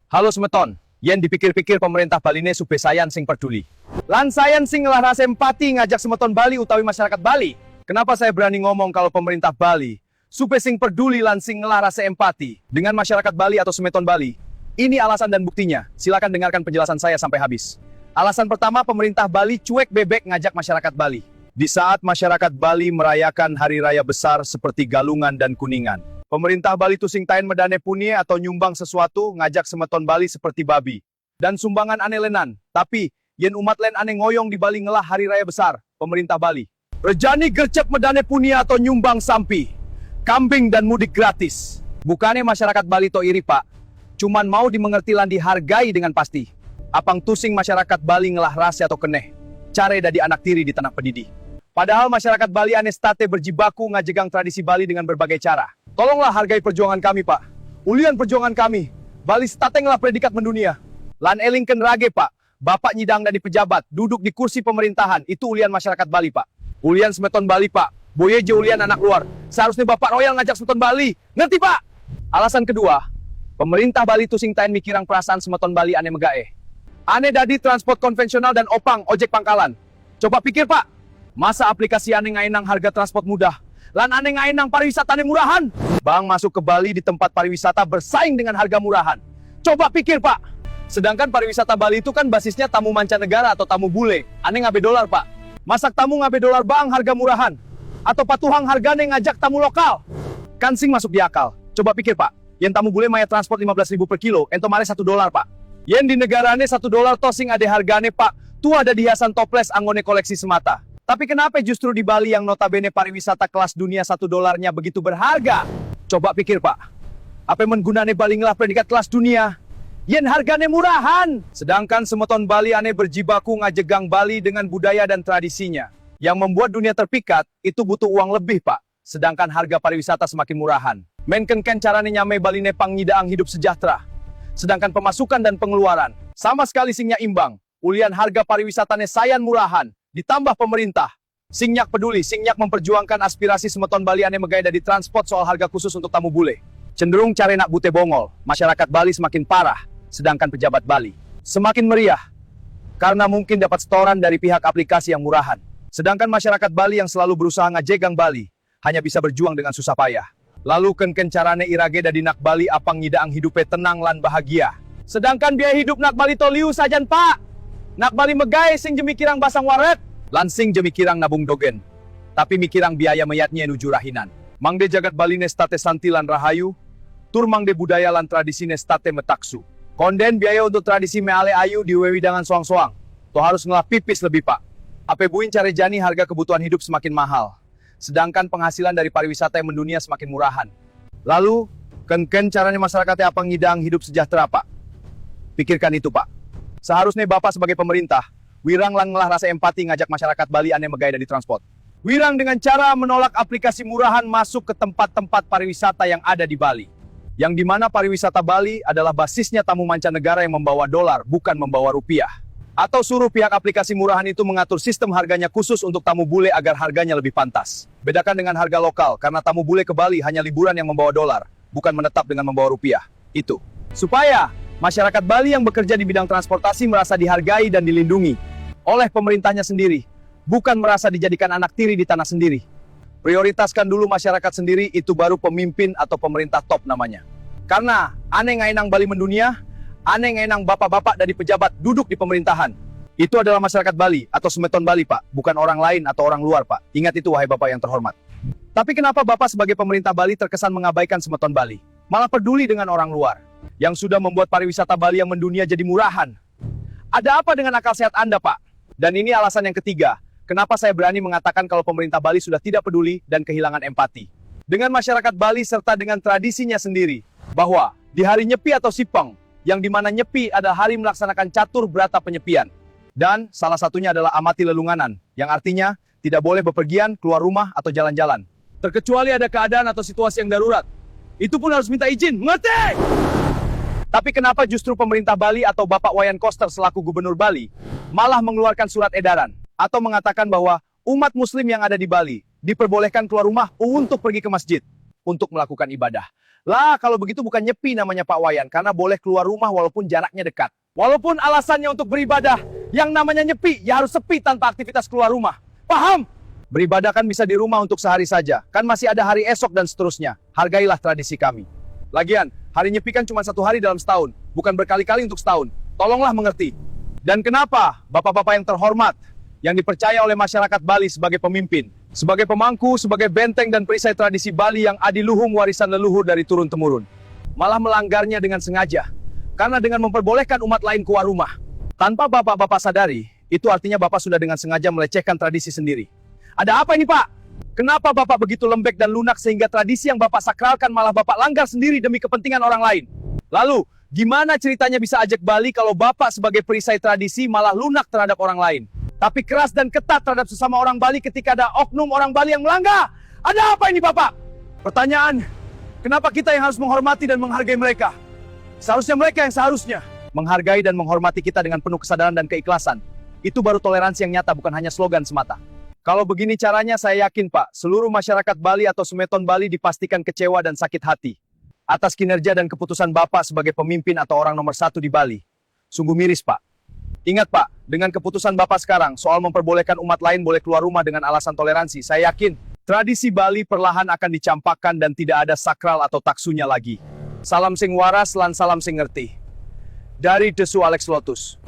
Halo semeton, yen dipikir-pikir pemerintah Bali ne supaya sayan sing peduli. Lan sayan sing ngelah rasa empati ngajak semeton Bali utawi masyarakat Bali. Kenapa saya berani ngomong kalau pemerintah Bali supaya sing peduli lan sing ngelah rasa empati dengan masyarakat Bali atau semeton Bali? Ini alasan dan buktinya. Silakan dengarkan penjelasan saya sampai habis. Alasan pertama, pemerintah Bali cuek bebek ngajak masyarakat Bali. Di saat masyarakat Bali merayakan hari raya besar seperti Galungan dan Kuningan, pemerintah Bali tusing tain medane punie atau nyumbang sesuatu ngajak semeton Bali seperti babi. Dan sumbangan ane lenan. Tapi, yen umat len ane ngoyong di Bali ngelah hari raya besar, pemerintah Bali. Rejani gercep medane punie atau nyumbang sampi, kambing dan mudik gratis. Bukannya masyarakat Bali to iri pak, cuman mau dimengerti lan dihargai dengan pasti. Apang tusing masyarakat Bali ngelah rasa atau keneh, care dadi anak tiri di tanah pendidih. Padahal masyarakat Bali ane state berjibaku ngajegang tradisi Bali dengan berbagai cara. Tolonglah hargai perjuangan kami, Pak. Ulian perjuangan kami. Bali statenglah predikat mendunia. Lan elingken rage, Pak. Bapak nyidang dan di pejabat, duduk di kursi pemerintahan. Itu ulian masyarakat Bali, Pak. Ulian semeton Bali, Pak. Boyeje ulian anak luar. Seharusnya Bapak Royal ngajak semeton Bali. Ngerti, Pak? Alasan kedua, pemerintah Bali tusing tain mikirang perasaan semeton Bali ane megae. Ane dadi transport konvensional dan opang, ojek pangkalan. Coba pikir, Pak. Masa aplikasi ane ngainang harga transport mudah? Lan ane ngainang pariwisata ane murahan? Bang masuk ke Bali di tempat pariwisata bersaing dengan harga murahan. Coba pikir pak. Sedangkan pariwisata Bali itu kan basisnya tamu mancanegara atau tamu bule. Ane ngabe dolar pak. Masak tamu ngabe dolar bang harga murahan. Atau patuhang hargane ngajak tamu lokal. Kan sing masuk di akal. Coba pikir pak. Yen tamu bule maya transport 15.000 per kilo. Ento mare $1 pak. Yen di negarane $1 tosing ade hargane pak. Tu ada di hiasan toples anggone koleksi semata. Tapi kenapa justru di Bali yang notabene pariwisata kelas dunia $1-nya begitu berharga? Coba pikir pak, apa menggunane Bali ngelah predikat kelas dunia? Yen hargane murahan. Sedangkan semeton Bali ane berjibaku ngajegang Bali dengan budaya dan tradisinya. Yang membuat dunia terpikat, itu butuh uang lebih pak. Sedangkan harga pariwisata semakin murahan. Menken-ken carane nyame Bali nepang nyidaang hidup sejahtera. Sedangkan pemasukan dan pengeluaran, sama sekali singnya imbang. Ulian harga pariwisatane sayan murahan. Ditambah pemerintah, singyak peduli, singyak memperjuangkan aspirasi semeton Bali ane megaya dari transport soal harga khusus untuk tamu bule. Cenderung care nak bute bongol, masyarakat Bali semakin parah, sedangkan pejabat Bali semakin meriah. Karena mungkin dapat setoran dari pihak aplikasi yang murahan. Sedangkan masyarakat Bali yang selalu berusaha ngajegang Bali, hanya bisa berjuang dengan susah payah. Lalu ken carane irage dadi nak Bali apang nyidaang hidupe tenang lan bahagia. Sedangkan biaya hidup nak Bali toliu sajan pak. Nak Bali megay sing jemikirang basang waret, lansing jemikirang nabung dogen. Tapi mikirang biaya mayatnya nuju rahinan. Mangde jagat Bali ne state santi lan rahayu, tur mangde budaya lan tradisi ne state metaksu. Konden biaya untuk tradisi meale ayu diwewi dengan soang-soang. To harus ngelah pipis lebih pak. Ape buin care jani harga kebutuhan hidup semakin mahal. Sedangkan penghasilan dari pariwisata yang mendunia semakin murahan. Lalu, ken caranya masyarakatnya apang ngidang hidup sejahtera pak. Pikirkan itu pak. Seharusnya Bapak sebagai pemerintah, wirang lang ngelah rasa empati ngajak masyarakat Bali ane megaya dari transport. Wirang dengan cara menolak aplikasi murahan masuk ke tempat-tempat pariwisata yang ada di Bali. Yang dimana pariwisata Bali adalah basisnya tamu mancanegara yang membawa dolar, bukan membawa rupiah. Atau suruh pihak aplikasi murahan itu mengatur sistem harganya khusus untuk tamu bule agar harganya lebih pantas. Bedakan dengan harga lokal, karena tamu bule ke Bali hanya liburan yang membawa dolar, bukan menetap dengan membawa rupiah. Itu. Supaya masyarakat Bali yang bekerja di bidang transportasi merasa dihargai dan dilindungi oleh pemerintahnya sendiri, bukan merasa dijadikan anak tiri di tanah sendiri. Prioritaskan dulu masyarakat sendiri, itu baru pemimpin atau pemerintah top namanya. Karena aneh ngainang Bali mendunia, aneh ngainang bapak-bapak dari pejabat duduk di pemerintahan. Itu adalah masyarakat Bali atau semeton Bali pak, bukan orang lain atau orang luar pak. Ingat itu wahai bapak yang terhormat. Tapi kenapa bapak sebagai pemerintah Bali terkesan mengabaikan semeton Bali? Malah peduli dengan orang luar yang sudah membuat pariwisata Bali yang mendunia jadi murahan. Ada apa dengan akal sehat Anda, Pak? Dan ini alasan yang ketiga, kenapa saya berani mengatakan kalau pemerintah Bali sudah tidak peduli dan kehilangan empati dengan masyarakat Bali serta dengan tradisinya sendiri, bahwa di hari Nyepi atau Sipang, yang dimana Nyepi adalah hari melaksanakan catur berata penyepian. Dan salah satunya adalah amati lelunganan, yang artinya tidak boleh bepergian, keluar rumah, atau jalan-jalan. Terkecuali ada keadaan atau situasi yang darurat. Itu pun harus minta izin, mengerti? Tapi kenapa justru pemerintah Bali atau Bapak Wayan Koster selaku Gubernur Bali malah mengeluarkan surat edaran atau mengatakan bahwa umat muslim yang ada di Bali diperbolehkan keluar rumah untuk pergi ke masjid. untuk melakukan ibadah. Lah, kalau begitu bukan nyepi namanya Pak Wayan, karena boleh keluar rumah walaupun jaraknya dekat. Walaupun alasannya untuk beribadah, yang namanya nyepi, ya harus sepi tanpa aktivitas keluar rumah. Paham? Beribadah kan bisa di rumah untuk sehari saja, kan masih ada hari esok dan seterusnya. Hargailah tradisi kami. Lagian, hari nyepi kan cuma 1 hari dalam setahun, bukan berkali-kali untuk setahun. Tolonglah mengerti. Dan kenapa bapak-bapak yang terhormat, yang dipercaya oleh masyarakat Bali sebagai pemimpin, sebagai pemangku, sebagai benteng dan perisai tradisi Bali yang adiluhung warisan leluhur dari turun-temurun, malah melanggarnya dengan sengaja, karena dengan memperbolehkan umat lain keluar rumah. Tanpa bapak-bapak sadari, itu artinya bapak sudah dengan sengaja melecehkan tradisi sendiri. Ada apa ini Pak? Kenapa bapak begitu lembek dan lunak sehingga tradisi yang bapak sakralkan malah bapak langgar sendiri demi kepentingan orang lain? Lalu, gimana ceritanya bisa ajak Bali kalau bapak sebagai perisai tradisi malah lunak terhadap orang lain? Tapi keras dan ketat terhadap sesama orang Bali ketika ada oknum orang Bali yang melanggar. Ada apa ini Bapak? Pertanyaan, kenapa kita yang harus menghormati dan menghargai mereka? Seharusnya mereka yang seharusnya menghargai dan menghormati kita dengan penuh kesadaran dan keikhlasan. Itu baru toleransi yang nyata, bukan hanya slogan semata. Kalau begini caranya, saya yakin Pak, seluruh masyarakat Bali atau Semeton Bali dipastikan kecewa dan sakit hati atas kinerja dan keputusan Bapak sebagai pemimpin atau orang nomor 1 di Bali. Sungguh miris Pak. Ingat Pak, dengan keputusan Bapak sekarang soal memperbolehkan umat lain boleh keluar rumah dengan alasan toleransi, saya yakin tradisi Bali perlahan akan dicampakkan dan tidak ada sakral atau taksunya lagi. Salam sing waras lan salam sing ngerti. Dari Desu Alex Lotus.